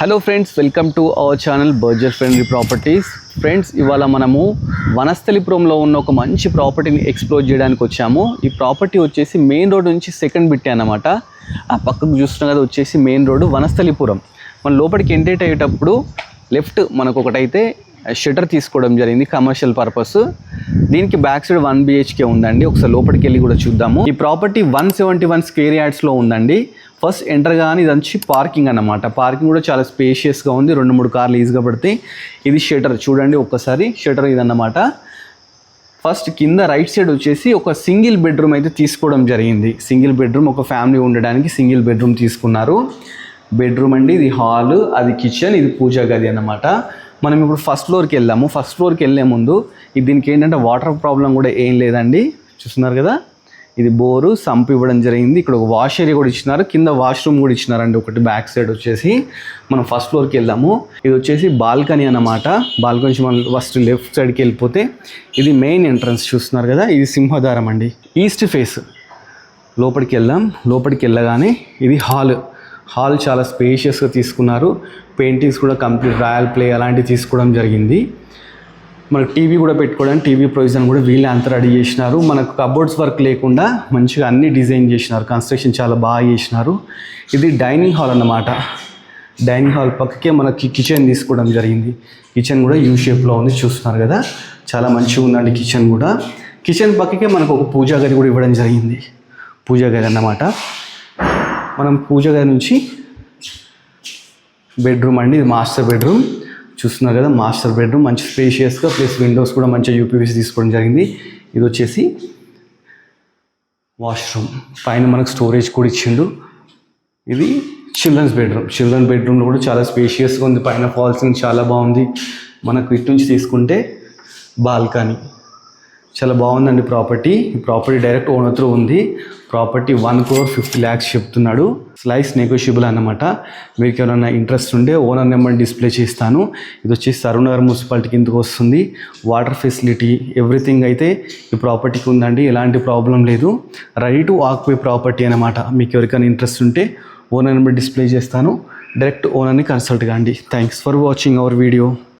Hello friends, welcome to our channel budget friendly properties. Friends, ఇవాళ మనము వనస్థలిపురంలో ఉన్న ఒక మంచి ప్రాపర్టీని ఎక్స్ప్లోర్ చేయడానికి వచ్చాము. ఈ ప్రాపర్టీ వచ్చేసి మెయిన్ రోడ్ నుంచి సెకండ్ బిట్ అన్నమాట. ఆ పక్కకు చూస్తున్న కదా వచ్చేసి మెయిన్ రోడ్ వనస్థలిపురం. మన లోపలికి ఎంటర్ అయ్యేటప్పుడు లెఫ్ట్ మనకు ఒకటైతే షటర్ తీసుకోవడం జరిగింది కమర్షియల్ పర్పస్. దీనికి బ్యాక్ సైడ్ 1 BHK ఉందండి. ఒకసారి లోపలికి వెళ్ళి కూడా చూద్దాము. ఈ ప్రాపర్టీ 171 స్క్వేర్ యార్డ్స్లో ఉందండి. ఫస్ట్ ఎంటర్ కానీ ఇది వచ్చి పార్కింగ్ అన్నమాట. పార్కింగ్ కూడా చాలా స్పేషియస్గా ఉంది. 2-3 కార్లు ఈజీగా పడతాయి. ఇది షటర్ చూడండి ఒక్కసారి, షటర్ ఇదన్నమాట. ఫస్ట్ కింద రైట్ సైడ్ వచ్చేసి ఒక సింగిల్ బెడ్రూమ్ అయితే తీసుకోవడం జరిగింది. సింగిల్ బెడ్రూమ్, ఒక ఫ్యామిలీ ఉండడానికి సింగిల్ బెడ్రూమ్ తీసుకున్నారు. బెడ్రూమ్ అండి, ఇది హాల్, అది కిచెన్, ఇది పూజా గది అన్నమాట. మనం ఇప్పుడు ఫస్ట్ ఫ్లోర్కి వెళ్దాము. ఫస్ట్ ఫ్లోర్కి వెళ్ళే ముందు దీనికి ఏంటంటే వాటర్ ప్రాబ్లం కూడా ఏం లేదండి. చూస్తున్నారు కదా, ఇది బోరు సంప్ ఇవ్వడం జరిగింది. ఇక్కడ ఒక వాష్ ఏరియా కూడా ఇచ్చినారు, కింద వాష్రూమ్ కూడా ఇచ్చినారండి ఒకటి బ్యాక్ సైడ్ వచ్చేసి. మనం ఫస్ట్ ఫ్లోర్కి వెళ్దాము. ఇది వచ్చేసి బాల్కనీ అన్నమాట. బాల్కనీ నుంచి మనం ఫస్ట్ లెఫ్ట్ సైడ్కి వెళ్ళిపోతే ఇది మెయిన్ ఎంట్రన్స్ చూస్తున్నారు కదా, ఇది సింహద్వారం అండి, ఈస్ట్ ఫేస్. లోపలికి వెళ్దాం. లోపలికి వెళ్ళగానే ఇది హాల్ చాలా స్పేషియస్గా తీసుకున్నారు. పెయింటింగ్స్ కూడా కంప్లీట్ రాయల్ ప్లే అలాంటివి తీసుకోవడం జరిగింది. మనకు టీవీ కూడా పెట్టుకోవడానికి టీవీ ప్రొవిజన్ కూడా వీళ్ళే అంతా రెడీ చేసినారు. మనకు కబోర్డ్స్ వర్క్ లేకుండా మంచిగా అన్ని డిజైన్ చేసినారు. కన్స్ట్రక్షన్ చాలా బాగా చేసినారు. ఇది డైనింగ్ హాల్ అన్నమాట. డైనింగ్ హాల్ పక్కకే మనకి కిచెన్ తీసుకోవడం జరిగింది. కిచెన్ కూడా యూ షేప్లో ఉంది, చూస్తున్నారు కదా, చాలా మంచిగా ఉందండి కిచెన్ కూడా. కిచెన్ పక్కకే మనకు ఒక పూజా గది కూడా ఇవ్వడం జరిగింది. పూజా గది అన్నమాట. మనం పూజ గది నుంచి బెడ్రూమ్ అండి, ఇది మాస్టర్ బెడ్రూమ్. చూస్తున్నారు కదా, మాస్టర్ బెడ్రూమ్ మంచి స్పేషియస్గా, ప్లస్ విండోస్ కూడా మంచిగా యూపీవీసీ తీసుకోవడం జరిగింది. ఇది వచ్చేసి వాష్రూమ్, పైన మనకు స్టోరేజ్ కూడా ఇచ్చిండు. ఇది చిల్డ్రన్స్ బెడ్రూమ్లో కూడా చాలా స్పేషియస్గా ఉంది. పైన ఫాల్సింగ్ చాలా బాగుంది. మనకు ఇటు నుంచి తీసుకుంటే బాల్కనీ చాలా బాగుందండి ప్రాపర్టీ. ఈ ప్రాపర్టీ డైరెక్ట్ ఓనర్ త్రూ ఉంది. ప్రాపర్టీ 1,50,00,000 చెప్తున్నాడు. స్లైస్ నెగోషియబుల్ అన్నమాట. మీకు ఎవరైనా ఇంట్రెస్ట్ ఉంటే ఓనర్ నెంబర్ డిస్ప్లే చేస్తాను. ఇది వచ్చి సరూనగర్ మున్సిపాలిటీ కిందకు వస్తుంది. వాటర్ ఫెసిలిటీ ఎవ్రీథింగ్ అయితే ఈ ప్రాపర్టీకి ఉందండి. ఎలాంటి ప్రాబ్లం లేదు. రెడీ టు ఆక్యుపై ప్రాపర్టీ అన్నమాట. మీకు ఎవరికైనా ఇంట్రెస్ట్ ఉంటే ఓనర్ నెంబర్ డిస్ప్లే చేస్తాను. డైరెక్ట్ ఓనర్ని కన్సల్ట్ కాండి. Thanks for watching our video.